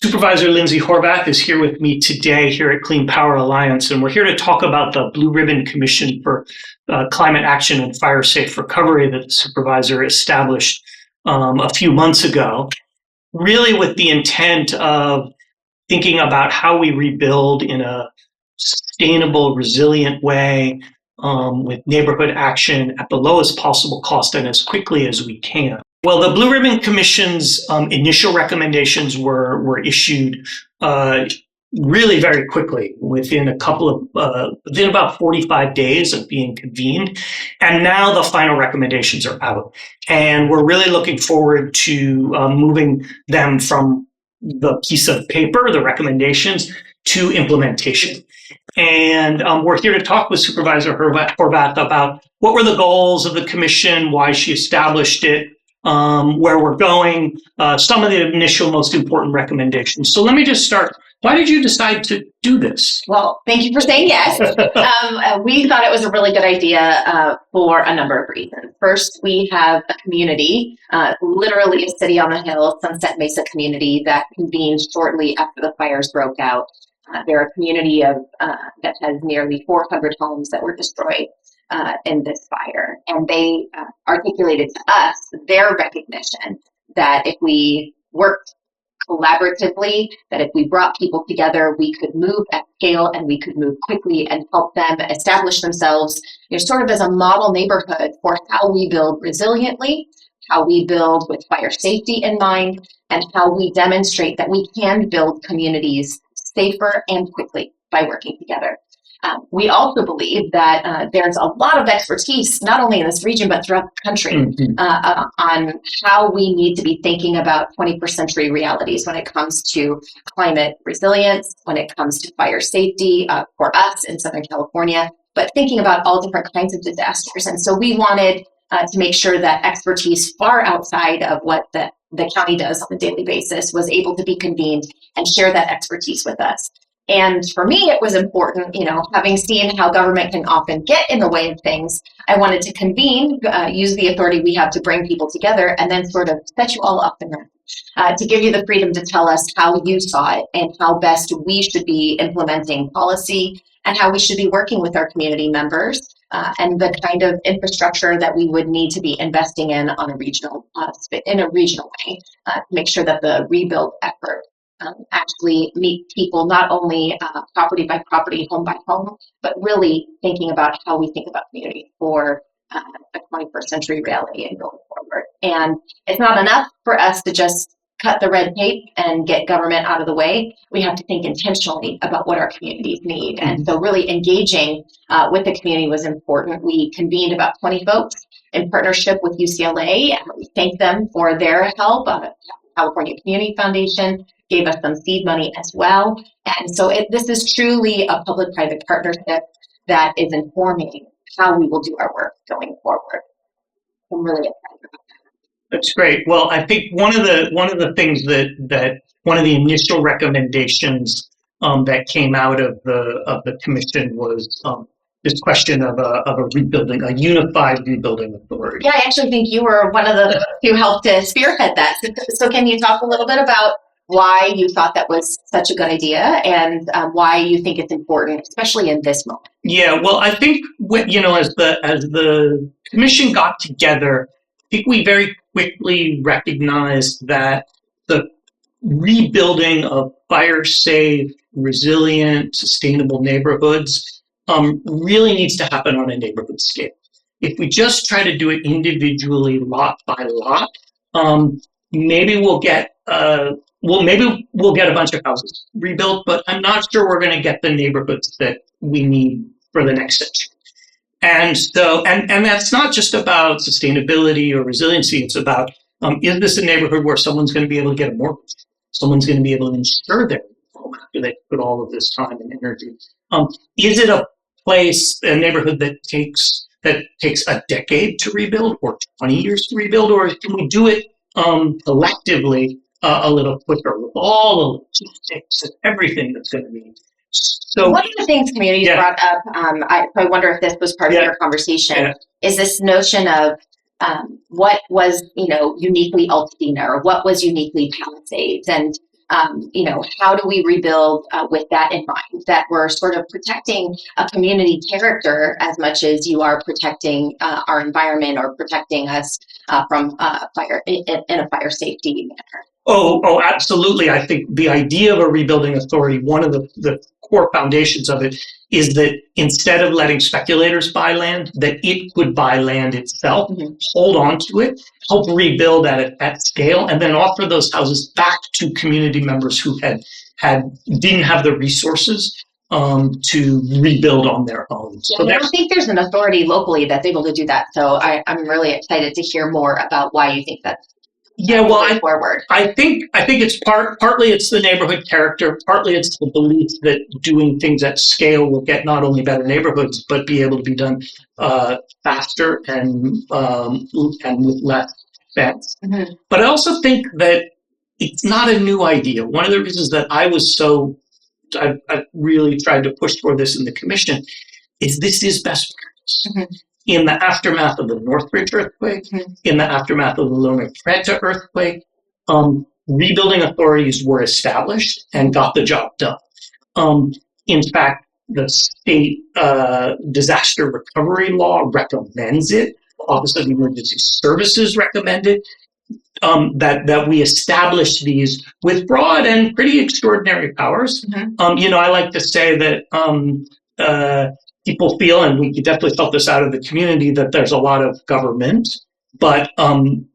Supervisor Lindsey Horvath is here with me today here at Clean Power Alliance, and we're here to talk about the Blue Ribbon Commission for Climate Action and Fire Safe Recovery that the supervisor established a few months ago, really with the intent of thinking about how we rebuild in a sustainable, resilient way with neighborhood action at the lowest possible cost and as quickly as we can. Well, the Blue Ribbon Commission's initial recommendations were issued really very quickly, within about 45 days of being convened. And now the final recommendations are out. And we're really looking forward to moving them from the piece of paper, the recommendations, to implementation. And we're here to talk with Supervisor Horvath about what were the goals of the commission, why she established it, where we're going, some of the initial most important recommendations. So let me just start. Why did you decide to do this? Well, thank you for saying yes. We thought it was a really good idea for a number of reasons. First, we have a community, literally a city on the hill, Sunset Mesa community, that convened shortly after the fires broke out. They're a community that has nearly 400 homes that were destroyed in this fire. And they articulated to us their recognition that if we worked collaboratively, that if we brought people together, we could move at scale and we could move quickly and help them establish themselves, sort of as a model neighborhood for how we build resiliently, how we build with fire safety in mind, and how we demonstrate that we can build communities safer and quickly by working together. We also believe that there's a lot of expertise, not only in this region, but throughout the country, on how we need to be thinking about 21st century realities when it comes to climate resilience, when it comes to fire safety for us in Southern California, but thinking about all different kinds of disasters. And so we wanted to make sure that expertise far outside of what the county does on a daily basis was able to be convened and share that expertise with us. And for me, it was important, having seen how government can often get in the way of things, I wanted to convene, use the authority we have to bring people together, and then sort of set you all up in there, to give you the freedom to tell us how you saw it and how best we should be implementing policy and how we should be working with our community members and the kind of infrastructure that we would need to be investing in on a regional way to make sure that the rebuild effort actually meet people not only property by property, home by home, but really thinking about how we think about community for a 21st century reality and going forward. And it's not enough for us to just cut the red tape and get government out of the way. We have to think intentionally about what our communities need. And so really engaging with the community was important. We convened about 20 folks in partnership with UCLA, and we thank them for their help. California Community Foundation gave us some seed money as well. And so this is truly a public-private partnership that is informing how we will do our work going forward. I'm really excited about that. That's great. Well, I think one of the things that one of the initial recommendations that came out of the commission was this question of a unified rebuilding authority. Yeah, I actually think you were one of the who helped to spearhead that. So can you talk a little bit about why you thought that was such a good idea and why you think it's important, especially in this moment? Yeah, well, I think as the commission got together, I think we very quickly recognized that the rebuilding of fire-safe, resilient, sustainable neighborhoods really needs to happen on a neighborhood scale. If we just try to do it individually, lot by lot, maybe we'll get a bunch of houses rebuilt, but I'm not sure we're going to get the neighborhoods that we need for the next century. And so, and that's not just about sustainability or resiliency. It's about, is this a neighborhood where someone's going to be able to get a mortgage? Someone's going to be able to insure their home after they put all of this time and energy. Is it a neighborhood that takes a decade to rebuild or 20 years to rebuild, or can we do it collectively a little quicker with all the logistics and everything that's going to be? So one of the things communities brought up, I wonder if this was part of your conversation, is this notion of what was uniquely Altadena or what was uniquely Palisades, and How do we rebuild with that in mind, that we're sort of protecting a community character as much as you are protecting our environment or protecting us from fire in a fire safety manner. Oh, absolutely. I think the idea of a rebuilding authority, one of the core foundations of it is that instead of letting speculators buy land, that it could buy land itself, hold on to it, help rebuild at scale, and then offer those houses back to community members who didn't have the resources to rebuild on their own. So I don't think there's an authority locally that's able to do that. So I'm really excited to hear more about why you think that's I think it's partly it's the neighborhood character, partly it's the belief that doing things at scale will get not only better neighborhoods, but be able to be done faster and with less expense. But I also think that it's not a new idea. One of the reasons that I really tried to push for this in the commission is this is best practice. In the aftermath of the Northridge earthquake, in the aftermath of the Loma Prieta earthquake, rebuilding authorities were established and got the job done. In fact, the state disaster recovery law recommends it. The Office of Emergency Services recommended that we establish these with broad and pretty extraordinary powers. I like to say that people feel, and we definitely felt this out of the community, that there's a lot of government, but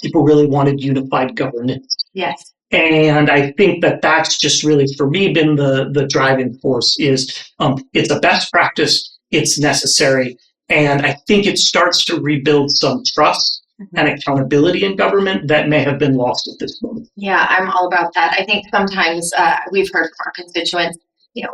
people really wanted unified governance. Yes. And I think that that's just really, for me, been the driving force is it's a best practice, it's necessary, and I think it starts to rebuild some trust and accountability in government that may have been lost at this moment. Yeah, I'm all about that. I think sometimes we've heard from our constituents,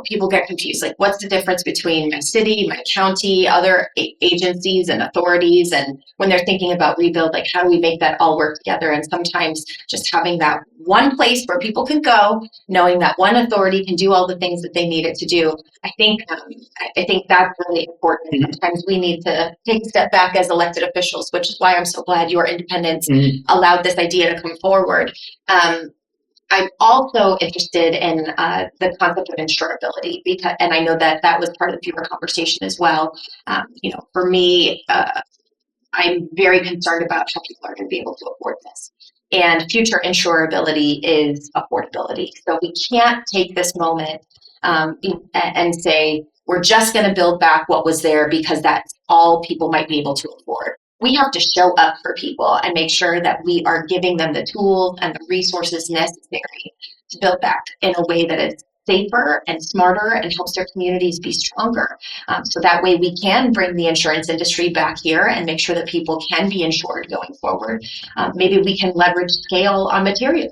people get confused. Like, what's the difference between my city, my county, other agencies and authorities? And when they're thinking about rebuild, like, how do we make that all work together? And sometimes just having that one place where people can go, knowing that one authority can do all the things that they need it to do. I think that's really important. Sometimes we need to take a step back as elected officials, which is why I'm so glad your independence allowed this idea to come forward. I'm also interested in the concept of insurability, and I know that was part of the viewer conversation as well. For me, I'm very concerned about how people are going to be able to afford this. And future insurability is affordability. So we can't take this moment and say, we're just going to build back what was there because that's all people might be able to afford. We have to show up for people and make sure that we are giving them the tools and the resources necessary to build back in a way that is safer and smarter and helps their communities be stronger. So that way we can bring the insurance industry back here and make sure that people can be insured going forward. Maybe we can leverage scale on material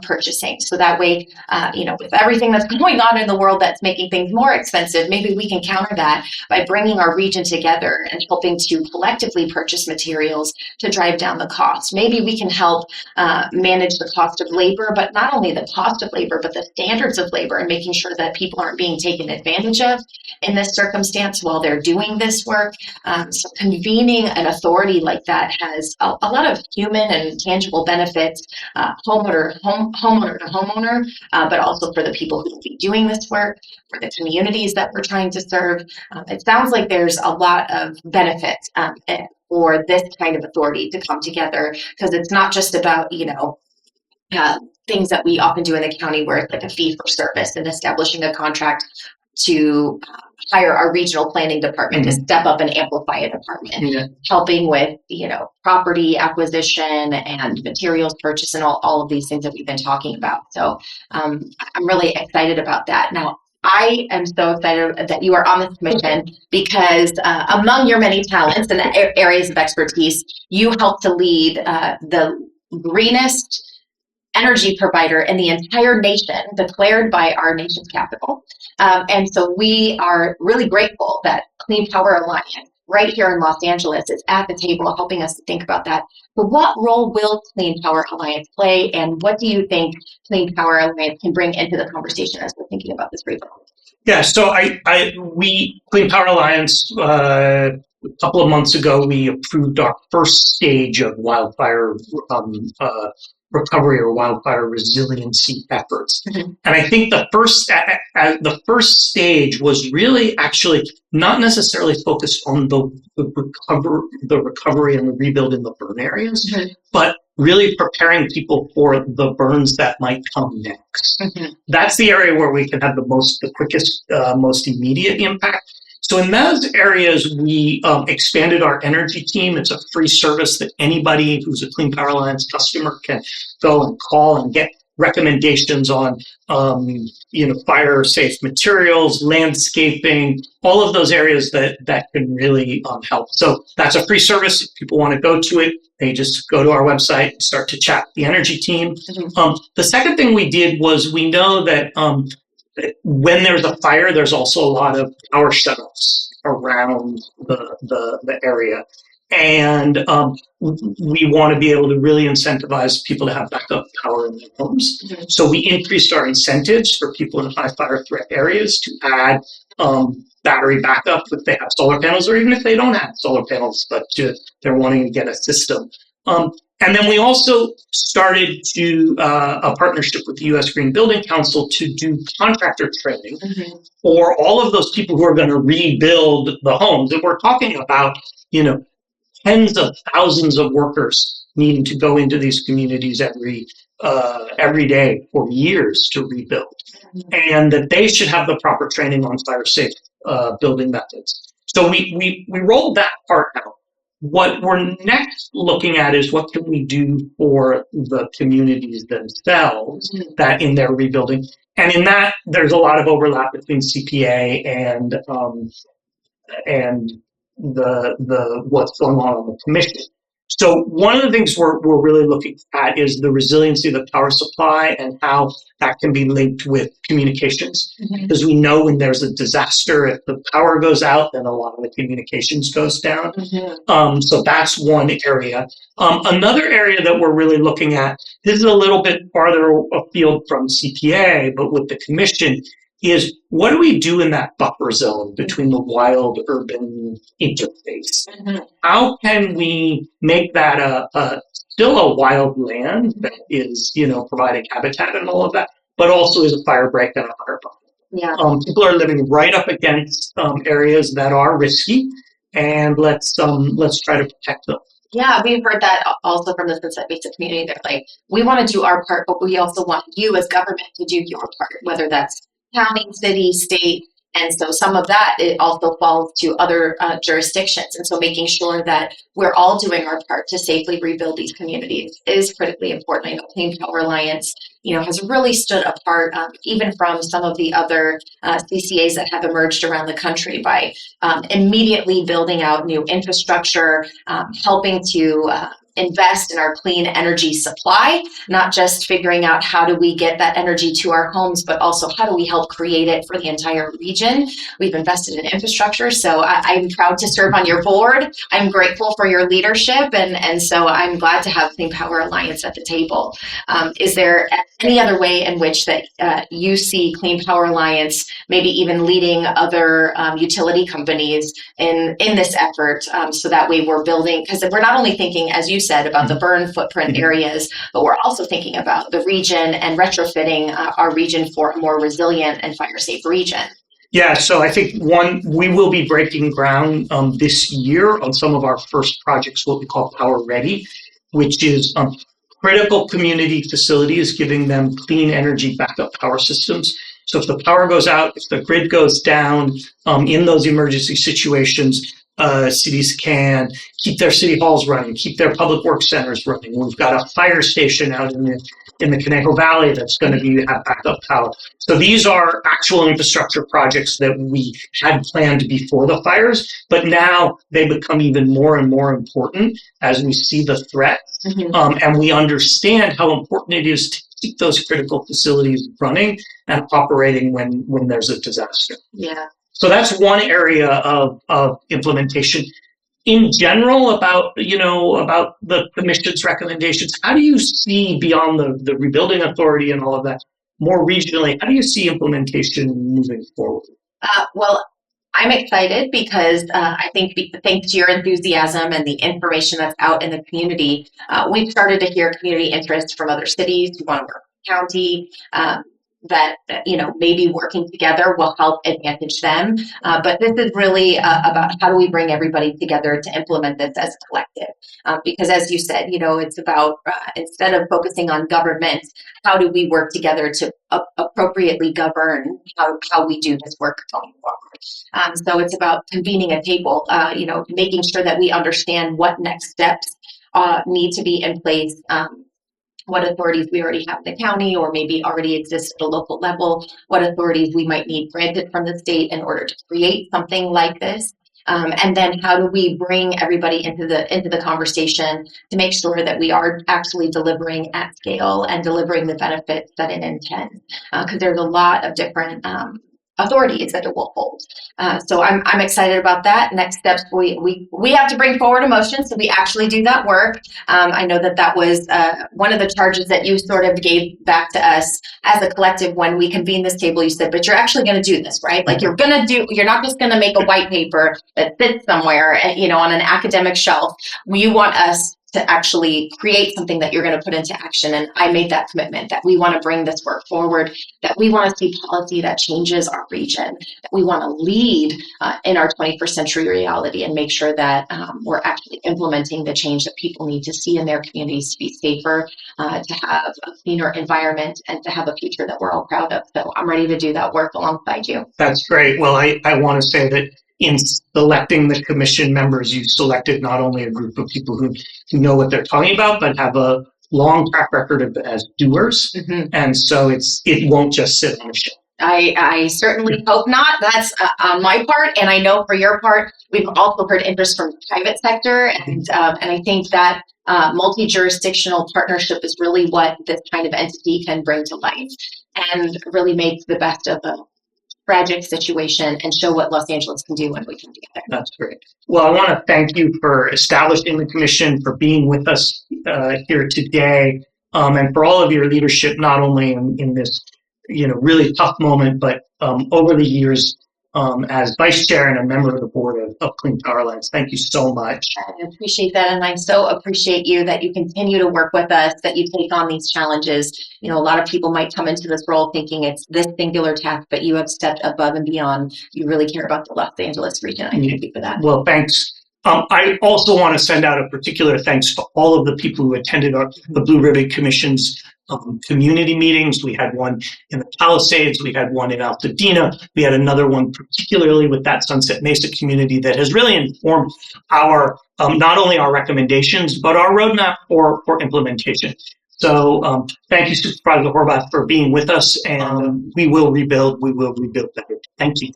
purchasing. So that way, with everything that's going on in the world that's making things more expensive, maybe we can counter that by bringing our region together and helping to collectively purchase materials to drive down the cost. Maybe we can help manage the cost of labor, but not only the cost of labor, but the standards of labor, and making sure that people aren't being taken advantage of in this circumstance while they're doing this work. So convening an authority like that has a lot of human and tangible benefits, homeowner to homeowner, but also for the people who will be doing this work, for the communities that we're trying to serve. It sounds like there's a lot of benefits for this kind of authority to come together, because it's not just about, things that we often do in the county where it's like a fee for service and establishing a contract to hire our regional planning department to step up and amplify a department, helping with, property acquisition and materials purchase and all of these things that we've been talking about. So I'm really excited about that. Now, I am so excited that you are on this commission because among your many talents and areas of expertise, you help to lead the greenest energy provider in the entire nation, declared by our nation's capital. And so we are really grateful that Clean Power Alliance right here in Los Angeles is at the table helping us to think about that. But what role will Clean Power Alliance play, and what do you think Clean Power Alliance can bring into the conversation as we're thinking about this rebuild? Yeah, so we Clean Power Alliance a couple of months ago, we approved our first stage of wildfire recovery or wildfire resiliency efforts. Mm-hmm. And I think the first stage was really actually not necessarily focused on the recovery and the rebuild in the burn areas, mm-hmm. but really preparing people for the burns that might come next. Mm-hmm. That's the area where we can have the quickest, most immediate impact. So in those areas, we expanded our energy team. It's a free service that anybody who's a Clean Power Alliance customer can go and call and get recommendations on, fire safe materials, landscaping, all of those areas that can really help. So that's a free service. If people want to go to it, they just go to our website and start to chat with the energy team. Mm-hmm. The second thing we did was we know that when there's a fire, there's also a lot of power shutoffs around the area. And we want to be able to really incentivize people to have backup power in their homes. Mm-hmm. So we increased our incentives for people in high fire threat areas to add battery backup if they have solar panels, or even if they don't have solar panels, but they're wanting to get a system. And then we also started a partnership with the U.S. Green Building Council to do contractor training mm-hmm. for all of those people who are going to rebuild the homes. And we're talking about, tens of thousands of workers needing to go into these communities every day for years to rebuild, mm-hmm. and that they should have the proper training on fire safe building methods. So we rolled that part out. What we're next looking at is what can we do for the communities themselves mm-hmm. that in their rebuilding. And in that, there's a lot of overlap between CPA and the what's going on the commission. So one of the things we're really looking at is the resiliency of the power supply and how that can be linked with communications. Mm-hmm. Because we know when there's a disaster, if the power goes out, then a lot of the communications goes down. Mm-hmm. So that's one area. Another area that we're really looking at, this is a little bit farther afield from CPA, but with the commission, is what do we do in that buffer zone between the wild urban interface? Mm-hmm. How can we make that still a wild land that is, providing habitat and all of that, but also is a fire break and a fire buffer? Yeah. People are living right up against areas that are risky, and let's try to protect them. Yeah, we've heard that also from the Sunset Mesa community. They're like, we want to do our part, but we also want you as government to do your part, whether that's county, city, state. And so some of that, it also falls to other jurisdictions. And so making sure that we're all doing our part to safely rebuild these communities is critically important. I know Clean Power Alliance, has really stood apart even from some of the other CCAs that have emerged around the country by immediately building out new infrastructure, helping to invest in our clean energy supply, not just figuring out how do we get that energy to our homes, but also how do we help create it for the entire region. We've invested in infrastructure, so I'm proud to serve on your board. I'm grateful for your leadership, and so I'm glad to have Clean Power Alliance at the table. Is there any other way in which that you see Clean Power Alliance maybe even leading other utility companies in this effort, so that way we're building, because we're not only thinking, as you said, about the burn footprint areas, but we're also thinking about the region and retrofitting our region for a more resilient and fire safe region. Yeah, so I think we will be breaking ground this year on some of our first projects, what we call Power Ready, which is critical community facilities, giving them clean energy backup power systems. So if the power goes out, if the grid goes down, in those emergency situations, cities can keep their city halls running, keep their public works centers running. We've got a fire station out in the Conejo Valley that's going to have backup power. So these are actual infrastructure projects that we had planned before the fires, but now they become even more and more important as we see the threat, mm-hmm. And we understand how important it is to keep those critical facilities running and operating when there's a disaster. Yeah. So that's one area of implementation. In general, about the commission's recommendations, how do you see beyond the rebuilding authority and all of that, more regionally, how do you see implementation moving forward? Well, I'm excited because I think thanks to your enthusiasm and the information that's out in the community, we've started to hear community interest from other cities who want to work with the county. That maybe working together will help advantage them. But this is really about how do we bring everybody together to implement this as a collective? Because as you said, it's about instead of focusing on government, how do we work together to appropriately govern how we do this work going forward? So it's about convening a table, making sure that we understand what next steps need to be in place. What authorities we already have in the county or maybe already exist at a local level, what authorities we might need granted from the state in order to create something like this. And then how do we bring everybody into the conversation to make sure that we are actually delivering at scale and delivering the benefits that it intends? Because there's a lot of different authorities that it will hold. So I'm excited about that. Next steps, we have to bring forward a motion so we actually do that work. I know that was one of the charges that you sort of gave back to us as a collective when we convened this table. You said, but you're actually going to do this, right? Like you're not just going to make a white paper that sits somewhere, on an academic shelf. You want us to actually create something that you're going to put into action. And I made that commitment that we want to bring this work forward, that we want to see policy that changes our region, that we want to lead in our 21st century reality and make sure that we're actually implementing the change that people need to see in their communities to be safer, to have a cleaner environment, and to have a future that we're all proud of. So I'm ready to do that work alongside you. That's great. Well, I want to say that in selecting the commission members, you selected not only a group of people who know what they're talking about, but have a long track record as doers. Mm-hmm. And so it won't just sit on the shelf. I certainly hope not. That's on my part, and I know for your part, we've also heard interest from the private sector, and I think that multi-jurisdictional partnership is really what this kind of entity can bring to life, and really make the best of a tragic situation and show what Los Angeles can do when we come together. That's great. Well, I want to thank you for establishing the commission, for being with us here today, and for all of your leadership, not only in this really tough moment, but over the years as vice chair and a member of the board of Clean Power Alliance. Thank you so much. I appreciate that, and I so appreciate you that you continue to work with us, that you take on these challenges. A lot of people might come into this role thinking it's this singular task, but you have stepped above and beyond. You really care about the Los Angeles region. I thank you for that. Well, thanks. I also want to send out a particular thanks to all of the people who attended the Blue Ribbon Commission's community meetings. We had one in the Palisades, we had one in Altadena, we had another one particularly with that Sunset Mesa community that has really informed our not only our recommendations, but our roadmap for implementation. So thank you, Supervisor Horvath, for being with us, and we will rebuild better. Thank you.